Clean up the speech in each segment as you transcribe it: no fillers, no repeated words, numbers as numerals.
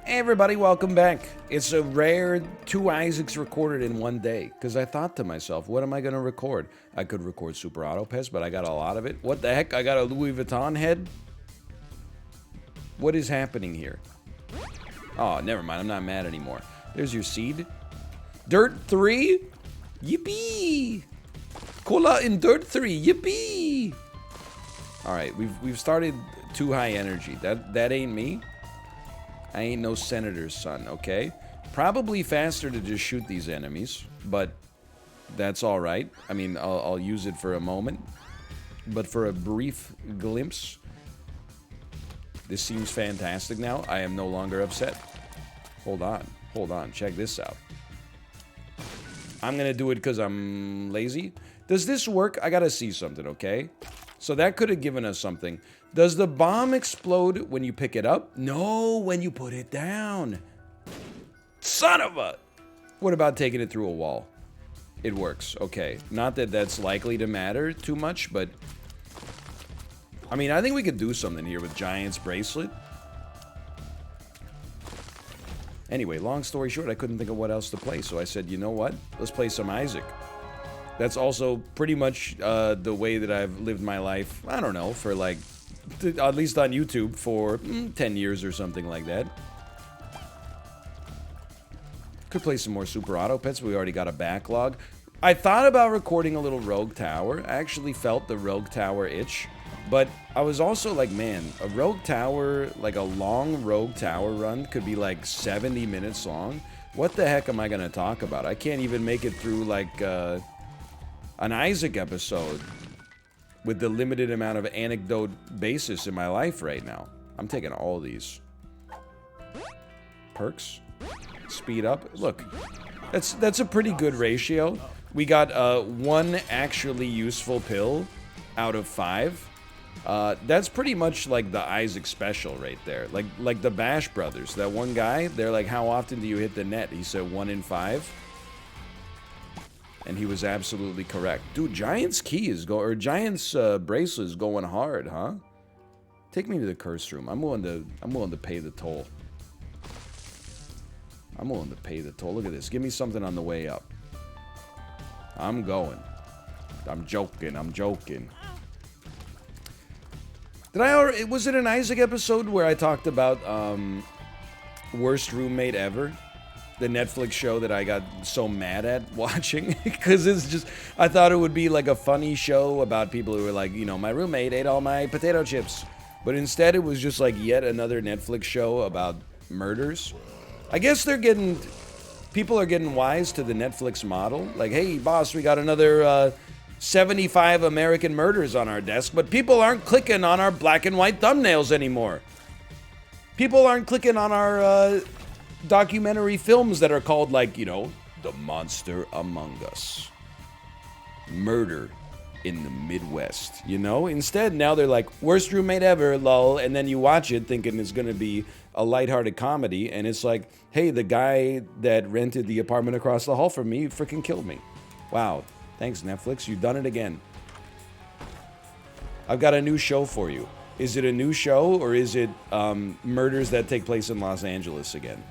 Hey everybody, welcome back. It's a rare 2 Isaacs recorded in one day, because I thought to myself, what am I going to record? I could record Super Auto Pest, but I got a lot of it. What the heck? I got a Louis Vuitton head? What is happening here? Oh, never mind. I'm not mad anymore. There's your seed. Dirt 3? Yippee! Cola in Dirt 3. Yippee! Alright, we've started too high energy. That ain't me. I ain't no senator's son, okay? Probably faster to just shoot these enemies, but that's alright. I mean, I'll use it for a moment. But for a brief glimpse, this seems fantastic now. I am no longer upset. Hold on, check this out. I'm gonna do it because I'm lazy. Does this work? I gotta see something, okay? So that could have given us something. Does the bomb explode when you pick it up? No, when you put it down. Son of a... What about taking it through a wall? It works, okay. Not that that's likely to matter too much, but... I mean, I think we could do something here with Giant's Bracelet. Anyway, long story short, I couldn't think of what else to play, so I said, you know what? Let's play some Isaac. That's also pretty much the way that I've lived my life, I don't know, for like... at least on YouTube for 10 years or something like that. Could play some more Super Auto Pets. We already got a backlog. I thought about recording a little Rogue Tower. I actually felt the Rogue Tower itch. But I was also like, man, a Rogue Tower, like a long Rogue Tower run could be like 70 minutes long. What the heck am I going to talk about? I can't even make it through like an Isaac episode. With the limited amount of anecdote basis in my life right now. I'm taking all these. Perks. Speed up. Look, that's a pretty good ratio. We got one actually useful pill out of 5. That's pretty much like the Isaac special right there. Like the Bash Brothers. That one guy, they're like, how often do you hit the net? He said 1 in 5. And he was absolutely correct. Dude, Giant's key is Giant's bracelet is going hard, huh? Take me to the curse room. I'm willing to pay the toll. I'm willing to pay the toll. Look at this. Give me something on the way up. I'm going. I'm joking. Did I already... Was it an Isaac episode where I talked about worst roommate ever? The Netflix show that I got so mad at watching because it's just, I thought it would be like a funny show about people who were like, you know, my roommate ate all my potato chips, but instead it was just like yet another Netflix show about murders. I guess people are getting wise to the Netflix model. Like, hey boss, we got another 75 American murders on our desk, but people aren't clicking on our black and white thumbnails anymore. People aren't clicking on our documentary films that are called, like, you know, The Monster Among Us, Murder in the Midwest, you know? Instead, now they're like, worst roommate ever, lol, and then you watch it thinking it's gonna be a lighthearted comedy, and it's like, hey, the guy that rented the apartment across the hall from me freaking killed me. Wow, thanks Netflix, you've done it again. I've got a new show for you. Is it a new show, or is it murders that take place in Los Angeles again?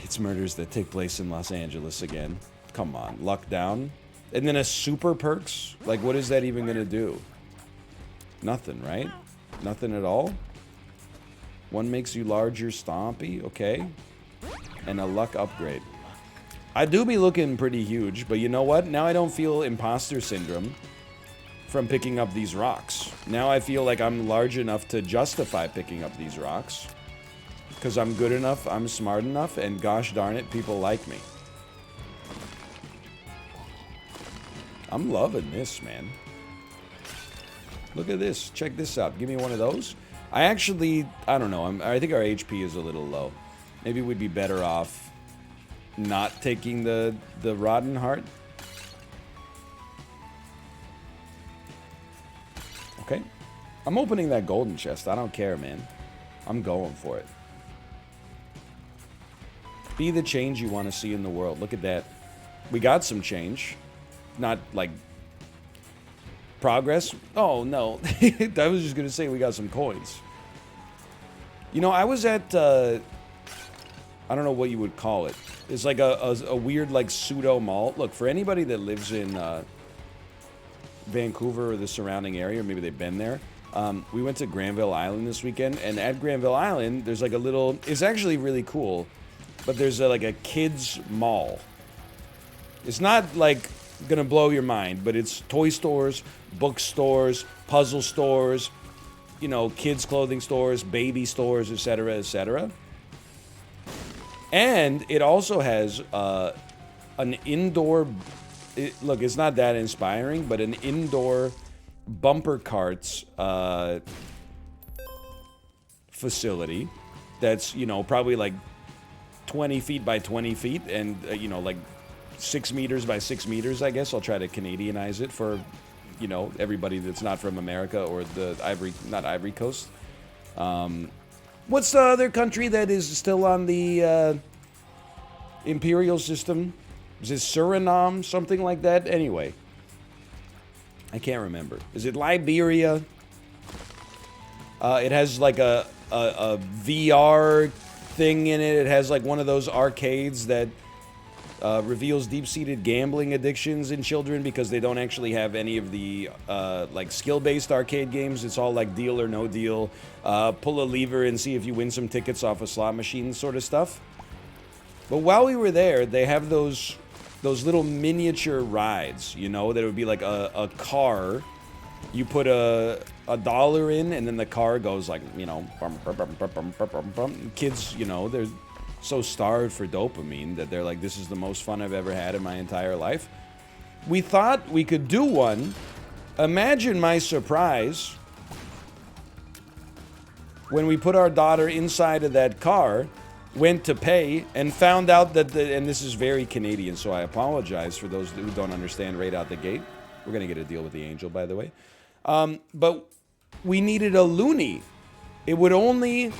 It's murders that take place in Los Angeles again. Come on, luck down. And then a super perks? Like, what is that even gonna do? Nothing, right? Nothing at all? One makes you larger stompy, okay. And a luck upgrade. I do be looking pretty huge, but you know what? Now I don't feel imposter syndrome from picking up these rocks. Now I feel like I'm large enough to justify picking up these rocks. Because I'm good enough, I'm smart enough, and gosh darn it, people like me. I'm loving this, man. Look at this. Check this out. Give me one of those. I don't know. I think our HP is a little low. Maybe we'd be better off not taking the Rotten Heart. Okay. I'm opening that golden chest. I don't care, man. I'm going for it. Be the change you want to see in the world. Look at that. We got some change. Not like progress. Oh, no. I was just going to say we got some coins. You know, I was at I don't know what you would call it. It's like a weird, like, pseudo mall. Look, for anybody that lives in Vancouver or the surrounding area, or maybe they've been there, we went to Granville Island this weekend, and at Granville Island, there's like a little, it's actually really cool, but there's like a kids mall. It's not like gonna blow your mind, but it's toy stores, bookstores, puzzle stores, you know, kids clothing stores, baby stores, etc., etc. And it also has an indoor, look, it's not that inspiring, but an indoor bumper carts facility that's, you know, probably like 20 feet by 20 feet and, you know, like 6 meters by 6 meters, I guess. I'll try to Canadianize it for, you know, everybody that's not from America or the not Ivory Coast. What's the other country that is still on the imperial system? Is it Suriname? Something like that? Anyway. I can't remember. Is it Liberia? It has like a VR thing in it. It has like one of those arcades that reveals deep-seated gambling addictions in children because they don't actually have any of the like skill-based arcade games. It's all like deal or no deal, pull a lever and see if you win some tickets off a slot machine sort of stuff. But while we were there, they have those little miniature rides, you know, that would be like a car. You put a dollar in, and then the car goes like, you know, bum, bum, bum, bum, bum, bum, bum, bum. Kids, you know, they're so starved for dopamine that they're like, this is the most fun I've ever had in my entire life. We thought we could do one. Imagine my surprise when we put our daughter inside of that car, went to pay, and found out that and this is very Canadian, so I apologize for those who don't understand right out the gate. We're going to get a deal with the angel, by the way. But we needed a loonie. It would only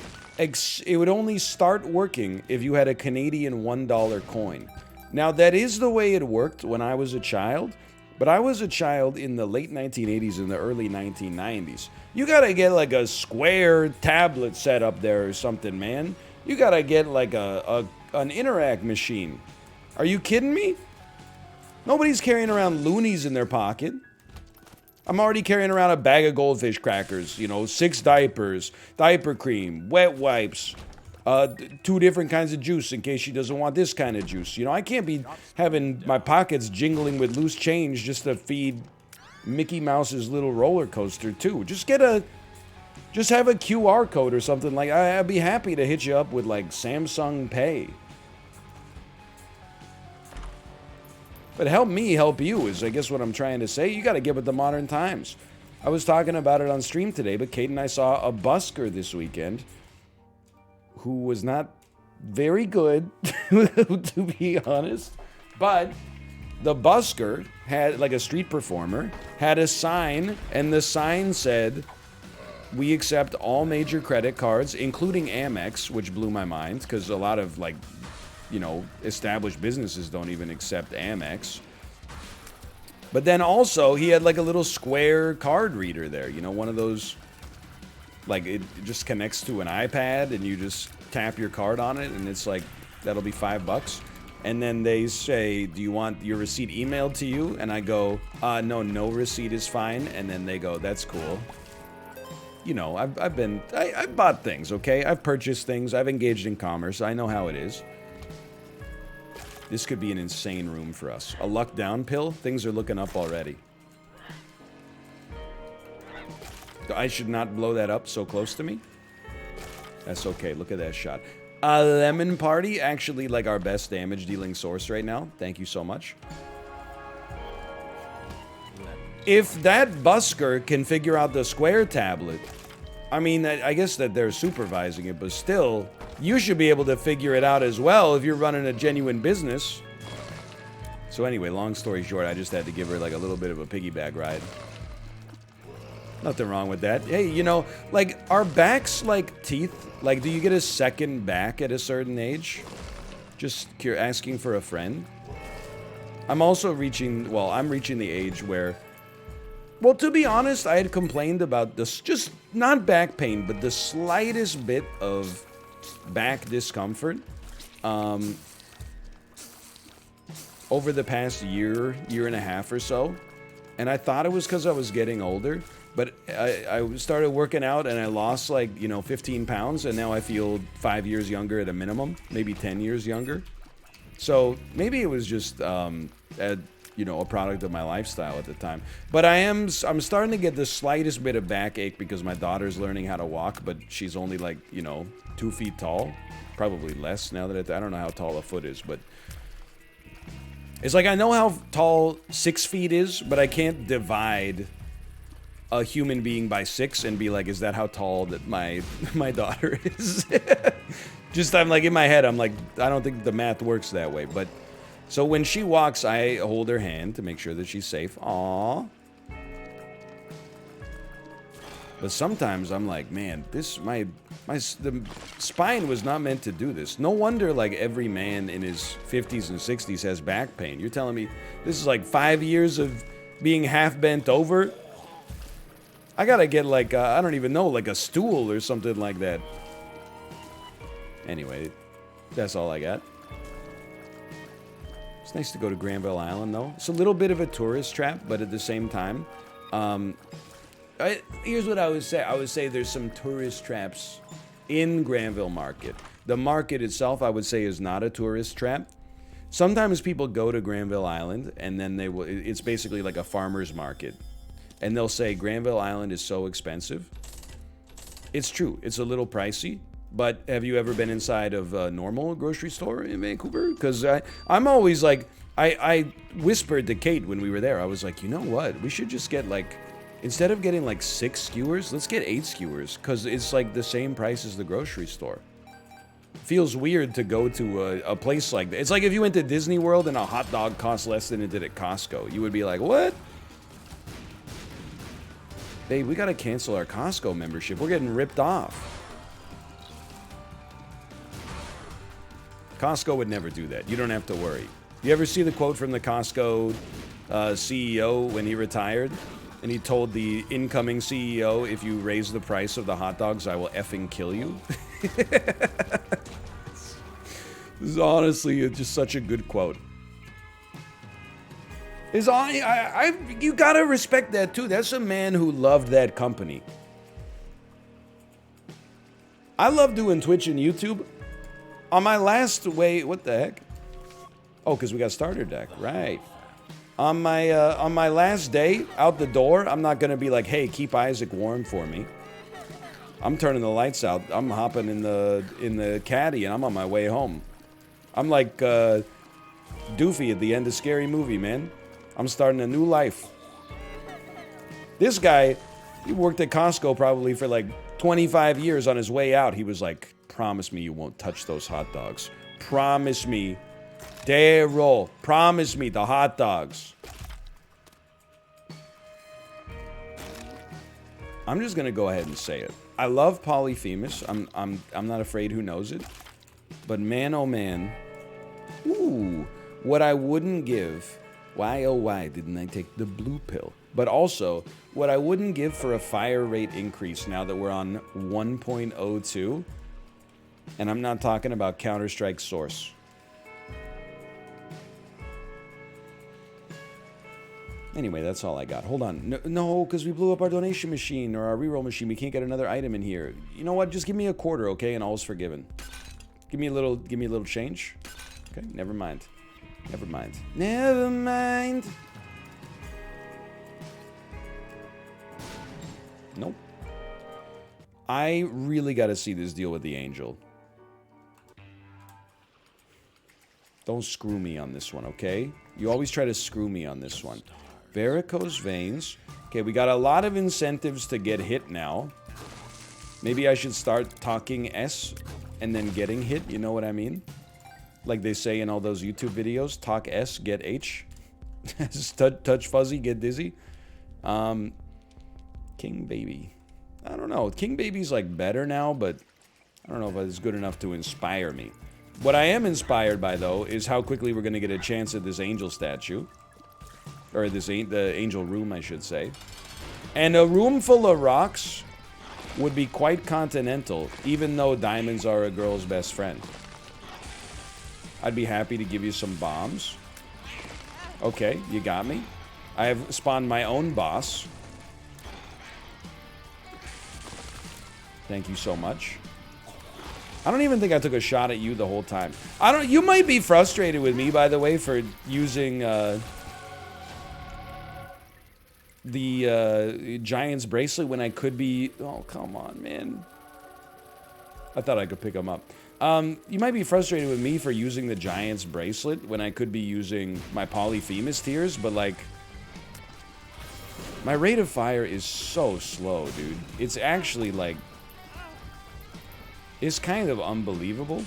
start working if you had a Canadian $1 coin. Now, that is the way it worked when I was a child, but I was a child in the late 1980s and the early 1990s. You got to get like a square tablet set up there or something, man. You gotta get like an Iterating machine. Are you kidding me? Nobody's carrying around loonies in their pocket. I'm already carrying around a bag of goldfish crackers, you know, 6 diapers, diaper cream, wet wipes, 2 different kinds of juice in case she doesn't want this kind of juice. You know, I can't be having my pockets jingling with loose change just to feed Mickey Mouse's little roller coaster too. Just have a QR code or something. Like, I'd be happy to hit you up with, like, Samsung Pay. But help me help you is, I guess, what I'm trying to say. You got to get with the modern times. I was talking about it on stream today, but Kate and I saw a busker this weekend who was not very good, to be honest. But the busker had, like a street performer, had a sign, and the sign said, "We accept all major credit cards, including Amex," which blew my mind because a lot of, like, you know, established businesses don't even accept Amex. But then also he had like a little square card reader there, you know, one of those, like, it just connects to an iPad and you just tap your card on it and it's like, that'll be $5. And then they say, "Do you want your receipt emailed to you?" And I go, no receipt is fine. And then they go, "That's cool." You know, I've bought things, okay? I've purchased things. I've engaged in commerce. I know how it is. This could be an insane room for us. A luck down pill? Things are looking up already. I should not blow that up so close to me. That's okay. Look at that shot. A lemon party? Actually, like, our best damage dealing source right now. Thank you so much. If that busker can figure out the square tablet, I mean, I guess that they're supervising it, but still, you should be able to figure it out as well if you're running a genuine business. So anyway, long story short, I just had to give her like a little bit of a piggyback ride. Nothing wrong with that. Hey, you know, like, are backs like teeth? Like, do you get a second back at a certain age? Just asking for a friend. I'm also reaching the age where, well, to be honest, I had complained about this, just not back pain, but the slightest bit of back discomfort. over the past year and a half or so. And I thought it was because I was getting older. But I started working out and I lost like, 15 pounds. And now I feel 5 years younger at a minimum. Maybe 10 years younger. So maybe it was just, a product of my lifestyle at the time. But I'm starting to get the slightest bit of backache because my daughter's learning how to walk. But she's only like, 2 feet tall. Probably less now that I don't know how tall a foot is. But it's like I know how tall 6 feet is. But I can't divide a human being by 6 and be like, is that how tall that my daughter is? Just I'm like in my head, I'm like, I don't think the math works that way. But so when she walks, I hold her hand to make sure that she's safe. Aww. But sometimes I'm like, man, the spine was not meant to do this. No wonder like every man in his 50s and 60s has back pain. You're telling me this is like 5 years of being half bent over? I gotta get like, I don't even know, like a stool or something like that. Anyway, that's all I got. It's nice to go to Granville Island, though. It's a little bit of a tourist trap, but at the same time, here's what I would say. I would say there's some tourist traps in Granville Market. The market itself, I would say, is not a tourist trap. Sometimes people go to Granville Island, and then it's basically like a farmer's market. And they'll say, Granville Island is so expensive. It's true. It's a little pricey. But have you ever been inside of a normal grocery store in Vancouver? Because I'm always like, I whispered to Kate when we were there. I was like, you know what? We should just get like, instead of getting like 6 skewers, let's get 8 skewers. Because it's like the same price as the grocery store. Feels weird to go to a place like that. It's like if you went to Disney World and a hot dog cost less than it did at Costco. You would be like, what? Babe, we gotta cancel our Costco membership. We're getting ripped off. Costco would never do that. You don't have to worry. You ever see the quote from the Costco CEO when he retired? And he told the incoming CEO, if you raise the price of the hot dogs, I will effing kill you. This is honestly just such a good quote. You gotta respect that too. That's a man who loved that company. I love doing Twitch and YouTube. On my last what the heck? Oh, because we got starter deck, right? On my last day out the door, I'm not gonna be like, hey, keep Isaac warm for me. I'm turning the lights out. I'm hopping in the caddy, and I'm on my way home. I'm like Doofy at the end of Scary Movie, man. I'm starting a new life. This guy, he worked at Costco probably for like 25 years. On his way out, he was like, promise me you won't touch those hot dogs. Promise me. Daryl, promise me the hot dogs. I'm just gonna go ahead and say it. I love Polyphemus. I'm not afraid who knows it. But man, oh man. Ooh, what I wouldn't give. Why, oh why didn't I take the blue pill? But also, what I wouldn't give for a fire rate increase now that we're on 1.02. And I'm not talking about Counter-Strike Source. Anyway, that's all I got. Hold on. No, because we blew up our donation machine or our reroll machine. We can't get another item in here. You know what? Just give me a quarter, okay? And all's forgiven. Give me a little change. Okay, never mind. Never mind. Never mind. Nope. I really got to see this deal with the angel. Don't screw me on this one, okay? You always try to screw me on this one. Varicose veins. Okay, we got a lot of incentives to get hit now. Maybe I should start talking S and then getting hit, you know what I mean? Like they say in all those YouTube videos, talk S, get H. Touch fuzzy, get dizzy. King Baby. I don't know. King Baby's like better now, but I don't know if it's good enough to inspire me. What I am inspired by, though, is how quickly we're going to get a chance at this angel statue. Or the angel room, I should say. And a room full of rocks would be quite continental, even though diamonds are a girl's best friend. I'd be happy to give you some bombs. Okay, you got me. I have spawned my own boss. Thank you so much. I don't even think I took a shot at you the whole time. You might be frustrated with me, by the way, for using the Giant's Bracelet when I could be... Oh, come on, man. I thought I could pick him up. You might be frustrated with me for using the Giant's Bracelet when I could be using my Polyphemus Tears, but, like... My rate of fire is so slow, dude. It's actually, like... It's kind of unbelievable.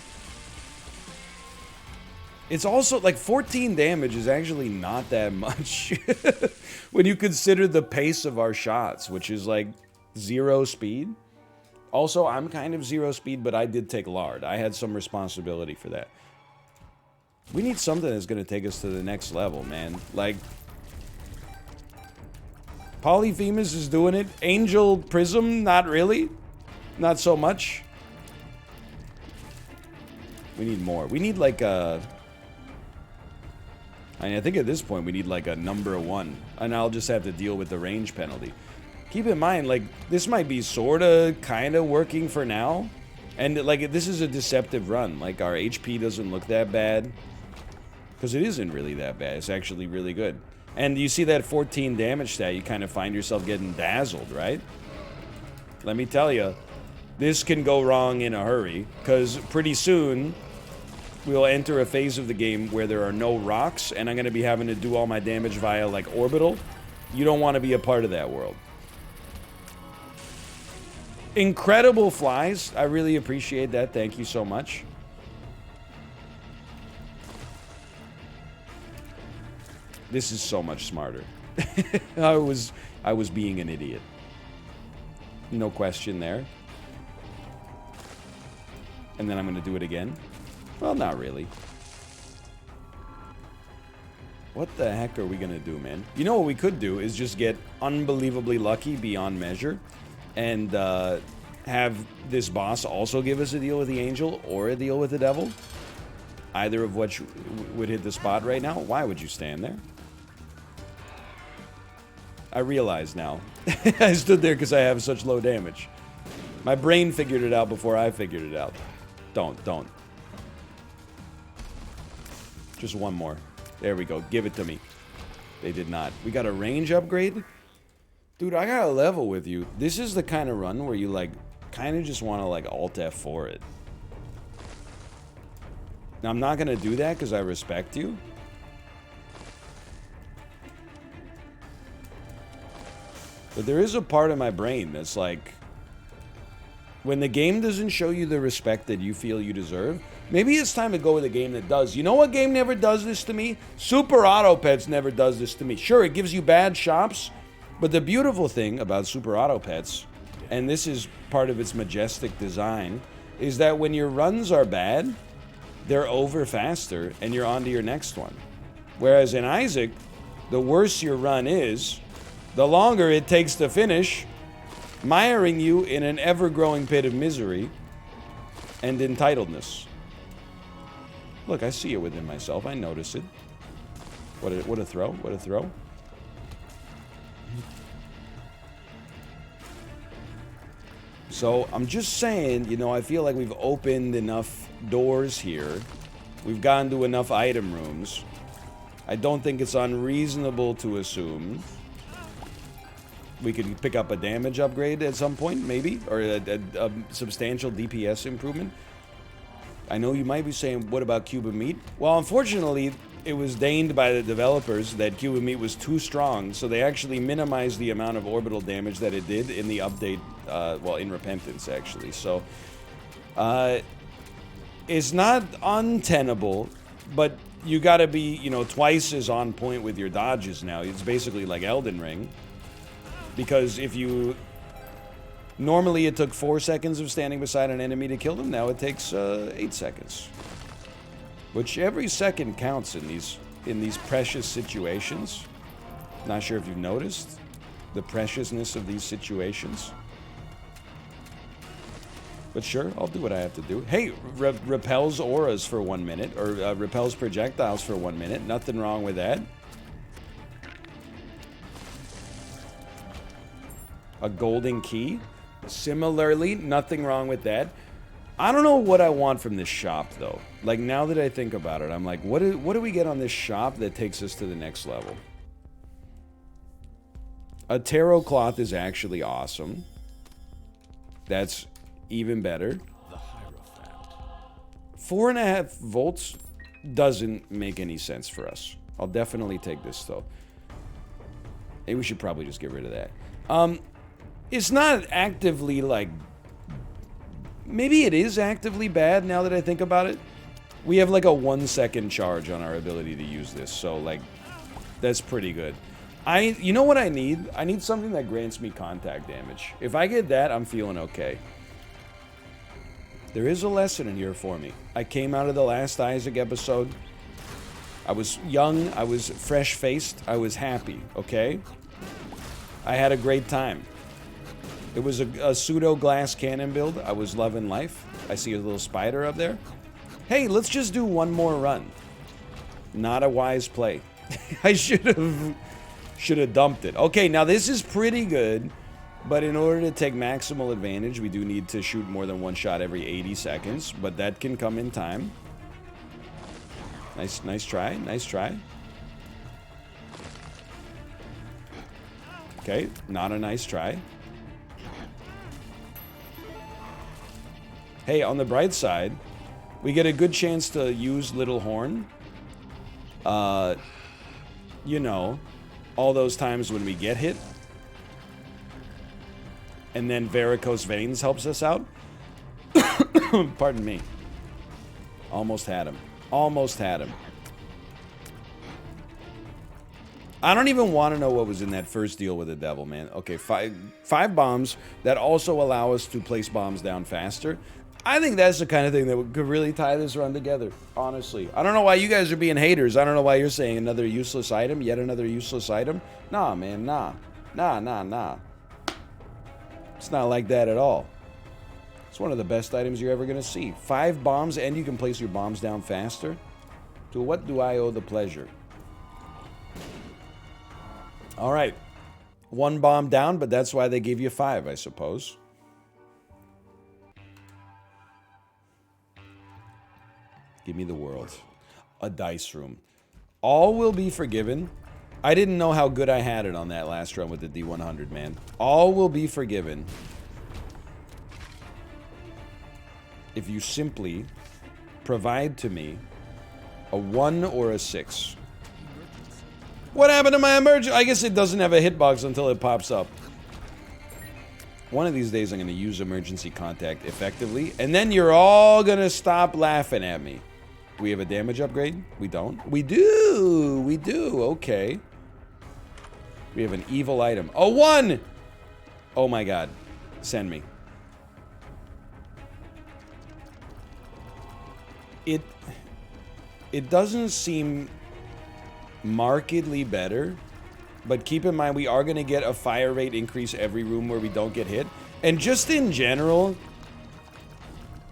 It's also, like, 14 damage is actually not that much. When you consider the pace of our shots, which is, like, 0 speed. Also, I'm kind of 0 speed, but I did take lard. I had some responsibility for that. We need something that's going to take us to the next level, man. Like... Polyphemus is doing it. Angel Prism, not really. Not so much. We need more. We need like a... I think at this point we need like a number 1. And I'll just have to deal with the range penalty. Keep in mind, like, this might be sorta, kinda working for now. And, like, this is a deceptive run. Like, our HP doesn't look that bad. Because it isn't really that bad. It's actually really good. And you see that 14 damage stat, you kind of find yourself getting dazzled, right? Let me tell you, this can go wrong in a hurry. Because pretty soon... we'll enter a phase of the game where there are no rocks, and I'm going to be having to do all my damage via, like, orbital. You don't want to be a part of that world. Incredible flies. I really appreciate that. Thank you so much. This is so much smarter. I was being an idiot. No question there. And then I'm going to do it again. Well, not really. What the heck are we gonna do, man? You know what we could do is just get unbelievably lucky beyond measure and have this boss also give us a deal with the angel or a deal with the devil. Either of which would hit the spot right now. Why would you stand there? I realize now. I stood there because I have such low damage. My brain figured it out before I figured it out. Don't. Just one more. There we go. Give it to me. They did not. We got a range upgrade? Dude, I got a level with you. This is the kind of run where you, like, kind of just want to, like, Alt F4 it. Now, I'm not going to do that because I respect you. But there is a part of my brain that's like... when the game doesn't show you the respect that you feel you deserve... maybe it's time to go with a game that does. You know what game never does this to me? Super Auto Pets never does this to me. Sure, it gives you bad shops, but the beautiful thing about Super Auto Pets, and this is part of its majestic design, is that when your runs are bad, they're over faster, and you're on to your next one. Whereas in Isaac, the worse your run is, the longer it takes to finish, miring you in an ever-growing pit of misery and entitledness. Look, I see it within myself. I notice it. What a throw. What a throw. So, I'm just saying, you know, I feel like we've opened enough doors here. We've gotten to enough item rooms. I don't think it's unreasonable to assume we could pick up a damage upgrade at some point, maybe, or a substantial DPS improvement. I know you might be saying, what about Cube of Meat? Well, unfortunately, it was deigned by the developers that Cube of Meat was too strong, so they actually minimized the amount of orbital damage that it did in the update, well, in Repentance, actually. So, it's not untenable, but you gotta be, you know, twice as on point with your dodges now. It's basically like Elden Ring. Because if you... normally it took 4 seconds of standing beside an enemy to kill them. Now it takes 8 seconds. Which every second counts in these precious situations. Not sure if you've noticed the preciousness of these situations. But sure, I'll do what I have to do. Hey, repels auras for 1 minute, or repels projectiles for 1 minute. Nothing wrong with that. A golden key. Similarly, nothing wrong with that. I don't know what I want from this shop, though. Like, now that I think about it, I'm like, what do we get on this shop that takes us to the next level? A tarot cloth is actually awesome. That's even better. 4.5 volts doesn't make any sense for us. I'll definitely take this, though. Maybe we should probably just get rid of that. It's not actively, like... Maybe it is actively bad now that I think about it. We have, like, a 1-second charge on our ability to use this, so, like, that's pretty good. You know what I need? I need something that grants me contact damage. If I get that, I'm feeling okay. There is a lesson in here for me. I came out of the last Isaac episode. I was young, I was fresh-faced, I was happy, okay? I had a great time. It was a pseudo-glass cannon build. I was loving life. I see a little spider up there. Hey, let's just do one more run. Not a wise play. I should have dumped it. Okay, now this is pretty good, but in order to take maximal advantage, we do need to shoot more than one shot every 80 seconds, but that can come in time. Nice try, nice try. Okay, not a nice try. Hey, on the bright side, we get a good chance to use Little Horn. You know, all those times when we get hit. And then varicose veins helps us out. Pardon me. Almost had him. Almost had him. I don't even want to know what was in that first deal with the devil, man. Okay, five bombs that also allow us to place bombs down faster. I think that's the kind of thing that could really tie this run together, honestly. I don't know why you guys are being haters. I don't know why you're saying another useless item, yet another useless item. Nah, man, nah. Nah. It's not like that at all. It's one of the best items you're ever going to see. 5 bombs, and you can place your bombs down faster. To what do I owe the pleasure? All right. 1 bomb down, but that's why they gave you 5, I suppose. Give me the world. A dice room. All will be forgiven. I didn't know how good I had it on that last run with the D100, man. All will be forgiven if you simply provide to me a 1 or a 6. What happened to my emergency? I guess it doesn't have a hitbox until it pops up. One of these days I'm going to use emergency contact effectively, and then you're all going to stop laughing at me. Do we have a damage upgrade? We don't. We do. We do. Okay. We have an evil item. A 1! Oh my god. Send me. It doesn't seem markedly better, but keep in mind we are going to get a fire rate increase every room where we don't get hit. And just in general,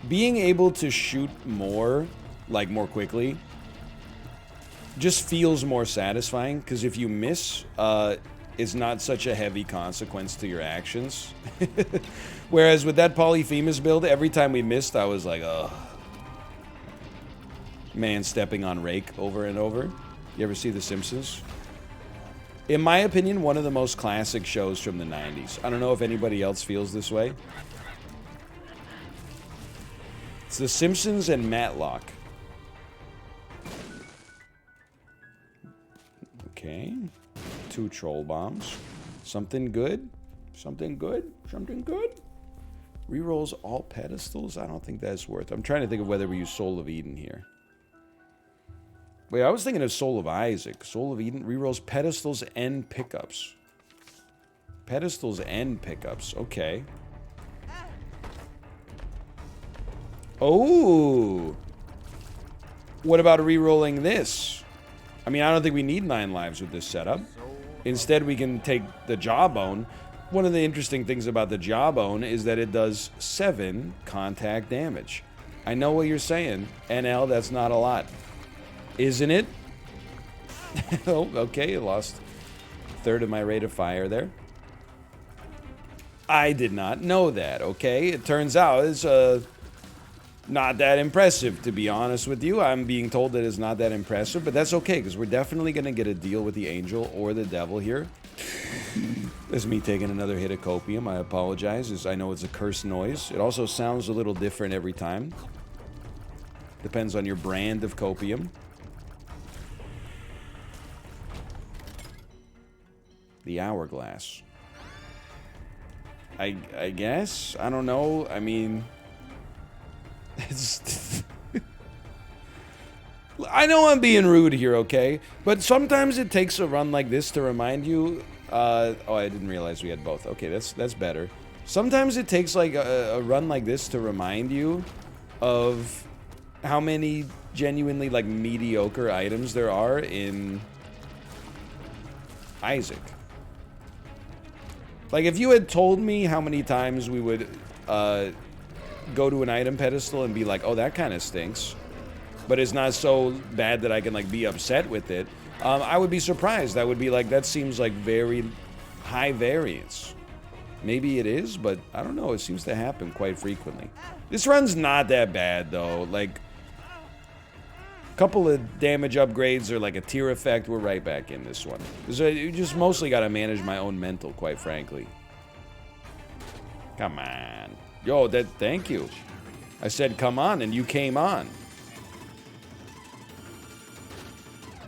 being able to shoot more, like more quickly, just feels more satisfying, because if you miss, it's not such a heavy consequence to your actions. Whereas with that Polyphemus build, every time we missed, I was like, ugh. Man stepping on rake over and over. You ever see The Simpsons? In my opinion, one of the most classic shows from the 90s. I don't know if anybody else feels this way. It's The Simpsons and Matlock. Okay. 2 troll bombs. Something good? Something good? Something good? Rerolls all pedestals? I don't think that's worth it. I'm trying to think of whether we use Soul of Eden here. Wait, I was thinking of Soul of Isaac. Soul of Eden rerolls pedestals and pickups. Pedestals and pickups. Okay. Oh! What about rerolling this? I mean, I don't think we need 9 lives with this setup. Instead, we can take the jawbone. one of the interesting things about the Jawbone is that it does 7 contact damage. I know what you're saying. NL, that's not a lot. Isn't it? Oh, okay, I lost a third of my rate of fire there. I did not know that, okay? It turns out it's not that impressive, to be honest with you. I'm being told that it's not that impressive, but that's okay, because we're definitely going to get a deal with the angel or the devil here. That's me taking another hit of copium. I apologize. I know it's a cursed noise. It also sounds a little different every time. Depends on your brand of copium. The hourglass. I guess? I don't know. I mean... It's... I know I'm being rude here, okay? But sometimes it takes a run like this to remind you... oh, I didn't realize we had both. Okay, that's better. Sometimes it takes like a run like this to remind you of how many genuinely like mediocre items there are in Isaac. Like if you had told me how many times we would go to an item pedestal and be like, oh, that kind of stinks, but it's not so bad that I can like be upset with it, I would be surprised. I would be like, that seems like very high variance. Maybe it is, but I don't know. It seems to happen quite frequently. This run's not that bad, though. Like, a couple of damage upgrades or like a tier effect, we're right back in this one. You just mostly got to manage my own mental, quite frankly. Come on. Yo, thank you. I said come on, and you came on.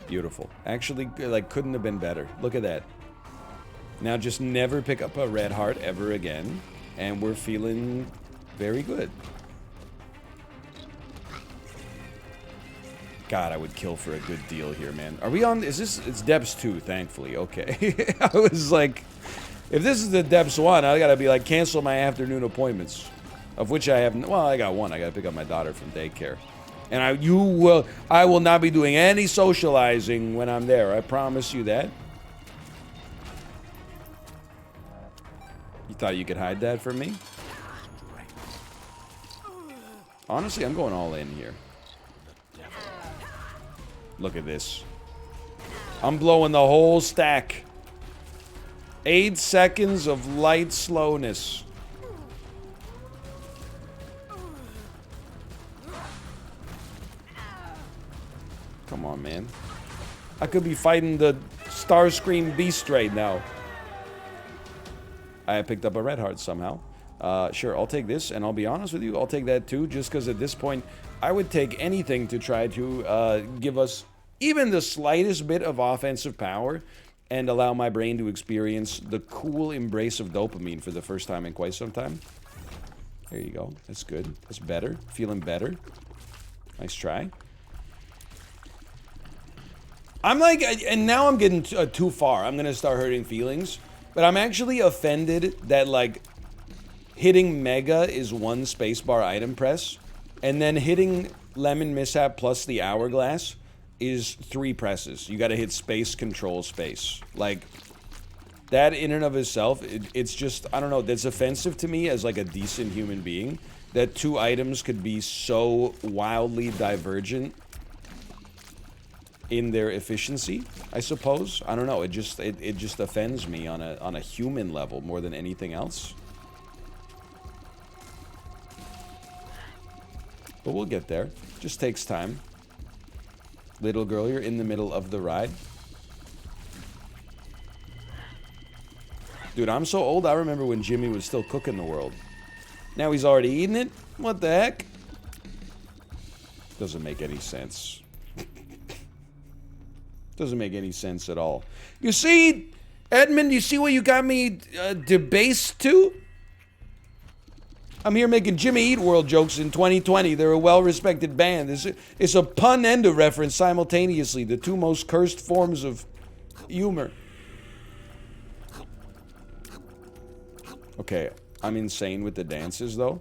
Beautiful. Actually, like, couldn't have been better. Look at that. Now just never pick up a red heart ever again, and we're feeling very good. God, I would kill for a good deal here, man. Are we on... Is this... It's Depths 2, thankfully. Okay. I was like... If this is the Depths 1, I gotta be like, cancel my afternoon appointments. Of which I have... Well, I got one. I gotta pick up my daughter from daycare. And I will not be doing any socializing when I'm there. I promise you that. You thought you could hide that from me? Honestly, I'm going all in here. Look at this. I'm blowing the whole stack. 8 seconds of light slowness. Come on, man. I could be fighting the Starscream Beast right now. I picked up a red heart somehow. Sure, I'll take this, and I'll be honest with you, I'll take that too, just because at this point, I would take anything to try to give us even the slightest bit of offensive power and allow my brain to experience the cool embrace of dopamine for the first time in quite some time. There you go. That's good. That's better. Feeling better. Nice try. I'm like, and now I'm getting too far. I'm going to start hurting feelings. But I'm actually offended that, like, hitting Mega is 1 spacebar item press. And then hitting Lemon Mishap plus the Hourglass is 3 presses. You got to hit space, control, space. Like, that in and of itself, it's just, I don't know, that's offensive to me as, like, a decent human being. That 2 items could be so wildly divergent in their efficiency, I suppose. I don't know. It just offends me on a human level more than anything else. But we'll get there. Just takes time. Little girl, you're in the middle of the ride. Dude, I'm so old, I remember when Jimmy was still cooking the world. Now he's already eating it? What the heck? Doesn't make any sense. Doesn't make any sense at all. You see, Edmund, you see what you got me debased to? I'm here making Jimmy Eat World jokes in 2020. They're a well-respected band. It's a pun and a reference simultaneously. The 2 most cursed forms of humor. Okay, I'm insane with the dances, though.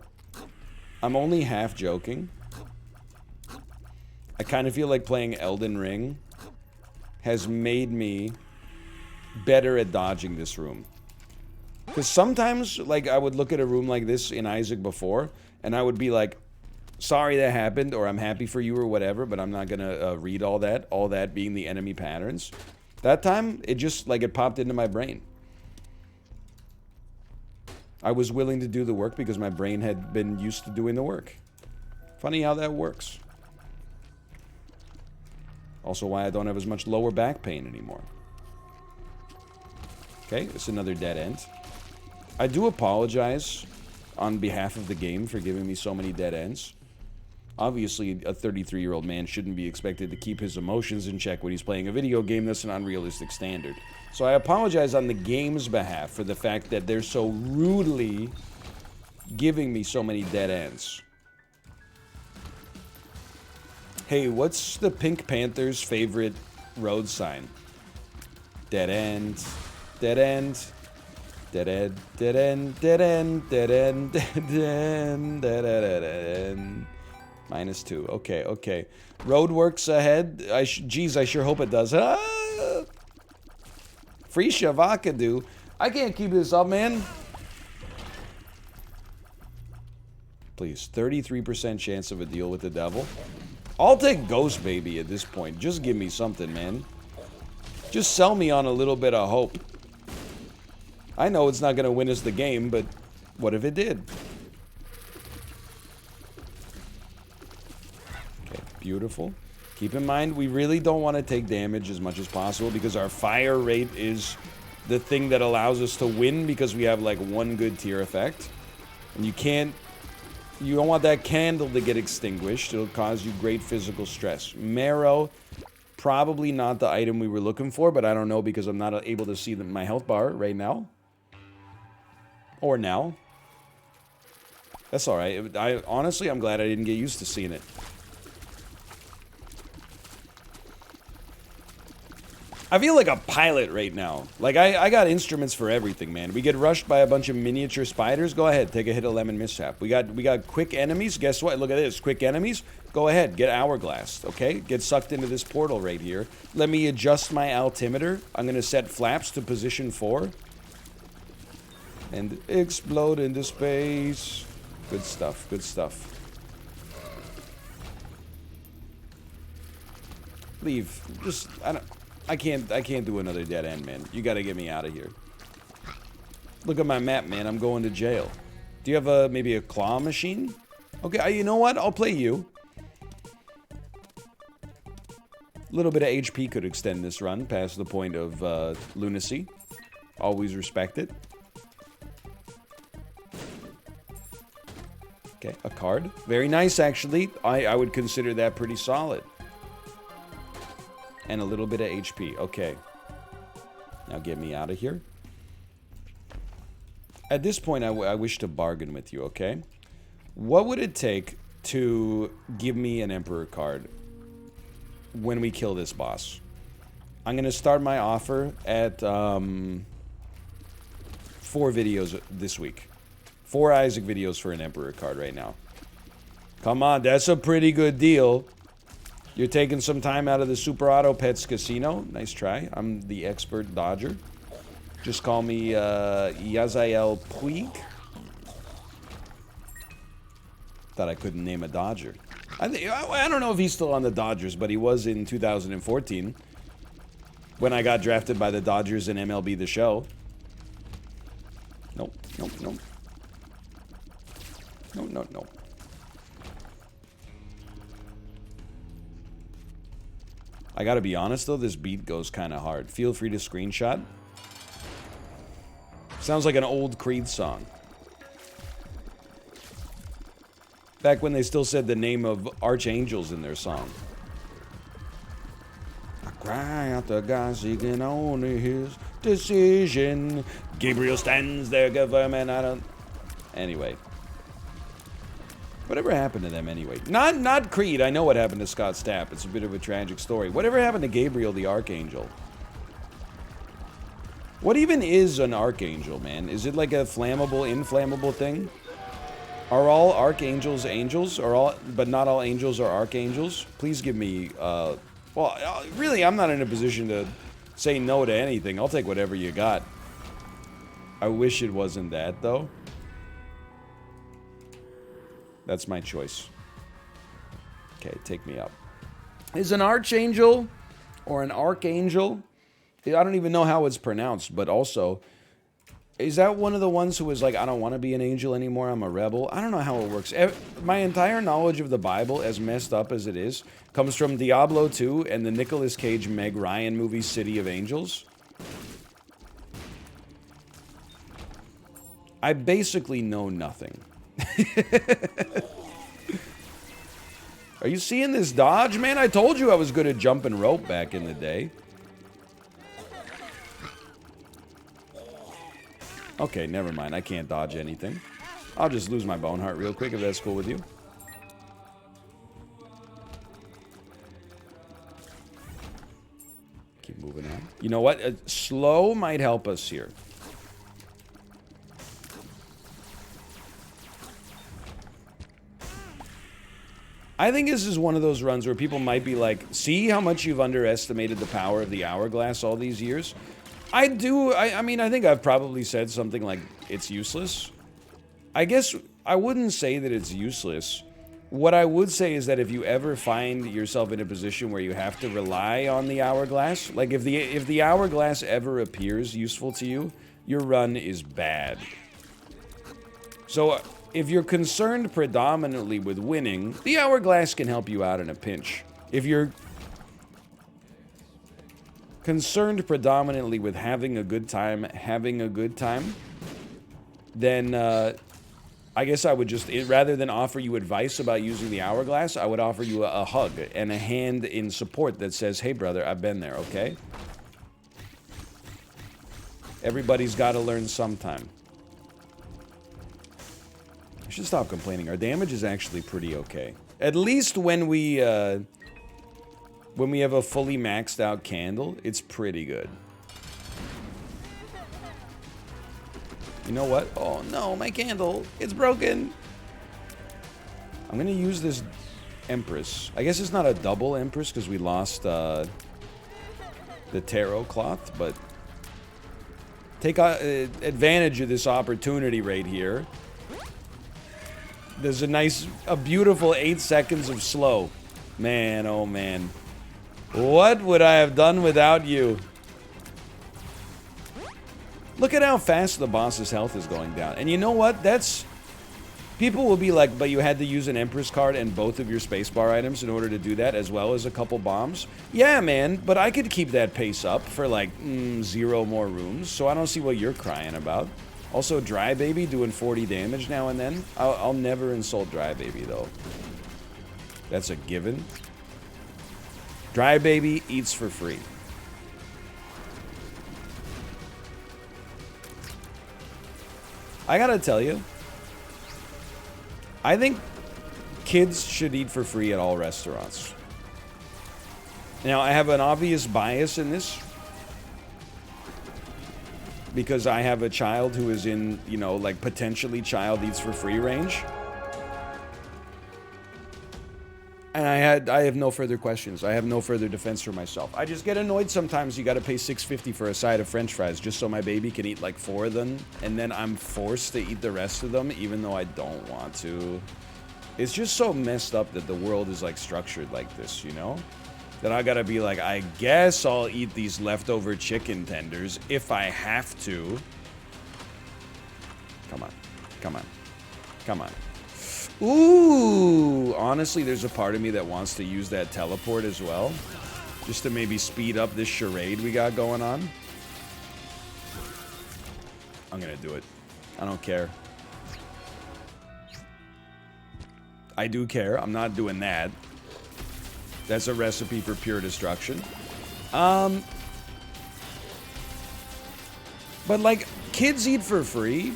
I'm only half joking. I kind of feel like playing Elden Ring has made me better at dodging this room. Because sometimes, like, I would look at a room like this in Isaac before, and I would be like, sorry that happened, or I'm happy for you, or whatever, but I'm not gonna read all that being the enemy patterns. That time, it just, like, it popped into my brain. I was willing to do the work because my brain had been used to doing the work. Funny how that works. Also why I don't have as much lower back pain anymore. Okay, it's another dead end. I do apologize on behalf of the game for giving me so many dead ends. Obviously, a 33-year-old man shouldn't be expected to keep his emotions in check when he's playing a video game that's an unrealistic standard. So I apologize on the game's behalf for the fact that they're so rudely giving me so many dead ends. Hey, what's the Pink Panther's favorite road sign? Dead end, dead end, dead end, dead end, dead end, dead end, dead end, dead end. -2. Okay, okay. Roadworks ahead. Geez, I sure hope it does. Ah! Free Shavakadu. I can't keep this up, man. Please, 33% chance of a deal with the devil. I'll take Ghost Baby at this point. Just give me something, man. Just sell me on a little bit of hope. I know it's not going to win us the game, but what if it did? Okay, beautiful. Keep in mind, we really don't want to take damage as much as possible because our fire rate is the thing that allows us to win because we have like one good tier effect. And you don't want that candle to get extinguished. It'll cause you great physical stress. Marrow, probably not the item we were looking for, but I don't know because I'm not able to see my health bar right now. Or now. That's alright. Honestly, I'm glad I didn't get used to seeing it. I feel like a pilot right now. Like, I got instruments for everything, man. We get rushed by a bunch of miniature spiders. Go ahead, take a hit of lemon mishap. We got quick enemies. Guess what? Look at this. Quick enemies. Go ahead, get hourglass, okay? Get sucked into this portal right here. Let me adjust my altimeter. I'm going to set flaps to position 4. And explode into space. Good stuff, good stuff. Leave. Just, I can't do another dead end, man. You gotta get me out of here. Look at my map, man. I'm going to jail. Do you have maybe a claw machine? Okay, you know what? I'll play you. A little bit of HP could extend this run past the point of lunacy. Always respect it. Okay, a card. Very nice, actually. I would consider that pretty solid. And a little bit of HP. Okay. Now get me out of here. At this point, I wish to bargain with you, okay? What would it take to give me an Emperor card when we kill this boss? I'm going to start my offer at 4 videos this week. 4 Isaac videos for an Emperor card right now. Come on, that's a pretty good deal. You're taking some time out of the Super Auto Pets Casino. Nice try. I'm the expert dodger. Just call me Yazael Puig. Thought I couldn't name a Dodger. I don't know if he's still on the Dodgers, but he was in 2014 when I got drafted by the Dodgers in MLB The Show. Nope, nope, nope. No, no, no. I gotta be honest though, this beat goes kind of hard. Feel free to screenshot. Sounds like an old Creed song. Back when they still said the name of archangels in their song. I cry out to God seeking only his decision. Gabriel stands there, government, I don't... Anyway. Whatever happened to them anyway? Not Creed. I know what happened to Scott Stapp. It's a bit of a tragic story. Whatever happened to Gabriel the Archangel? What even is an Archangel, man? Is it like a flammable, inflammable thing? Are all Archangels angels? But not all angels are Archangels? Please give me, really, I'm not in a position to say no to anything. I'll take whatever you got. I wish it wasn't that, though. That's my choice. Okay, take me up. Is an archangel or an archangel? I don't even know how it's pronounced, but also, is that one of the ones who was like, I don't want to be an angel anymore, I'm a rebel? I don't know how it works. My entire knowledge of the Bible, as messed up as it is, comes from Diablo 2 and the Nicolas Cage Meg Ryan movie City of Angels. I basically know nothing. Are you seeing this dodge, man? I told you I was good at jumping rope back in the day. Okay, never mind. I can't dodge anything. I'll just lose my bone heart real quick if that's cool with you. Keep moving on. You know what? Slow might help us here. I think this is one of those runs where people might be like, see how much you've underestimated the power of the hourglass all these years? I mean, I think I've probably said something like, it's useless. I guess I wouldn't say that it's useless. What I would say is that if you ever find yourself in a position where you have to rely on the hourglass, like if the hourglass ever appears useful to you, your run is bad. So if you're concerned predominantly with winning, the hourglass can help you out in a pinch. If you're concerned predominantly with having a good time, then I guess I would just, rather than offer you advice about using the hourglass, I would offer you a hug and a hand in support that says, hey brother, I've been there, okay? Everybody's got to learn sometime. I should stop complaining. Our damage is actually pretty okay. At least when we have a fully maxed out candle, it's pretty good. You know what? Oh no, my candle. It's broken. I'm gonna use this Empress. I guess it's not a double Empress because we lost the tarot cloth, but take advantage of this opportunity right here. There's a beautiful 8 seconds of slow. Man, oh man. What would I have done without you? Look at how fast the boss's health is going down. And you know what? People will be like, but you had to use an Empress card and both of your spacebar items in order to do that, as well as a couple bombs. Yeah, man, but I could keep that pace up for like 0 more rooms, so I don't see what you're crying about. Also, Dry Baby doing 40 damage now and then. I'll never insult Dry Baby, though. That's a given. Dry Baby eats for free. I gotta tell you, I think kids should eat for free at all restaurants. Now, I have an obvious bias in this, because I have a child who is in, you know, like potentially child eats for free range. And I have no further questions. I have no further defense for myself. I just get annoyed sometimes you gotta pay $6.50 for a side of French fries just so my baby can eat like 4 of them, and then I'm forced to eat the rest of them even though I don't want to. It's just so messed up that the world is like structured like this, you know? That I gotta be like, I guess I'll eat these leftover chicken tenders if I have to. Come on. Come on. Come on. Ooh! Honestly, there's a part of me that wants to use that teleport as well. Just to maybe speed up this charade we got going on. I'm gonna do it. I don't care. I do care. I'm not doing that. That's a recipe for pure destruction. But like, kids eat for free.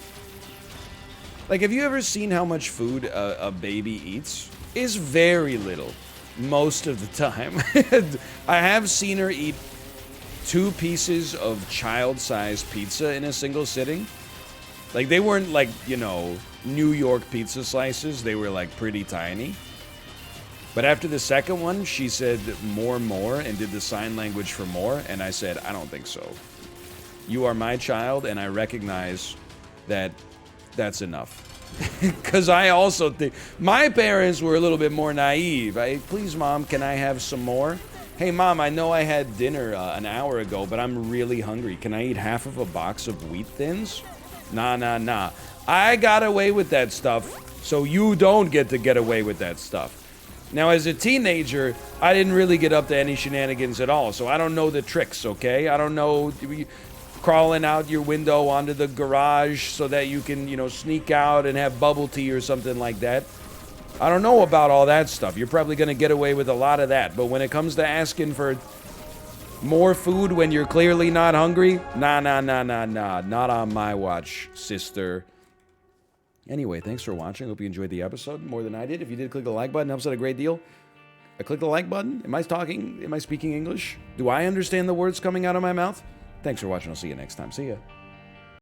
Like, have you ever seen how much food a baby eats? It's very little, most of the time. I have seen her eat 2 pieces of child-sized pizza in a single sitting. Like, they weren't like, you know, New York pizza slices. They were like pretty tiny. But after the second one, she said more, and did the sign language for more, and I said, I don't think so. You are my child, and I recognize that that's enough. Because I also think my parents were a little bit more naive. Please, Mom, can I have some more? Hey, Mom, I know I had dinner an hour ago, but I'm really hungry. Can I eat half of a box of Wheat Thins? Nah. I got away with that stuff, so you don't get to get away with that stuff. Now, as a teenager, I didn't really get up to any shenanigans at all, so I don't know the tricks, okay? I don't know crawling out your window onto the garage so that you can, sneak out and have bubble tea or something like that. I don't know about all that stuff. You're probably going to get away with a lot of that, but when it comes to asking for more food when you're clearly not hungry, nah, not on my watch, sister. Anyway, thanks for watching. Hope you enjoyed the episode more than I did. If you did, click the like button. Helps out a great deal. I click the like button. Am I speaking English? Do I understand the words coming out of my mouth? Thanks for watching. I'll see you next time. See ya.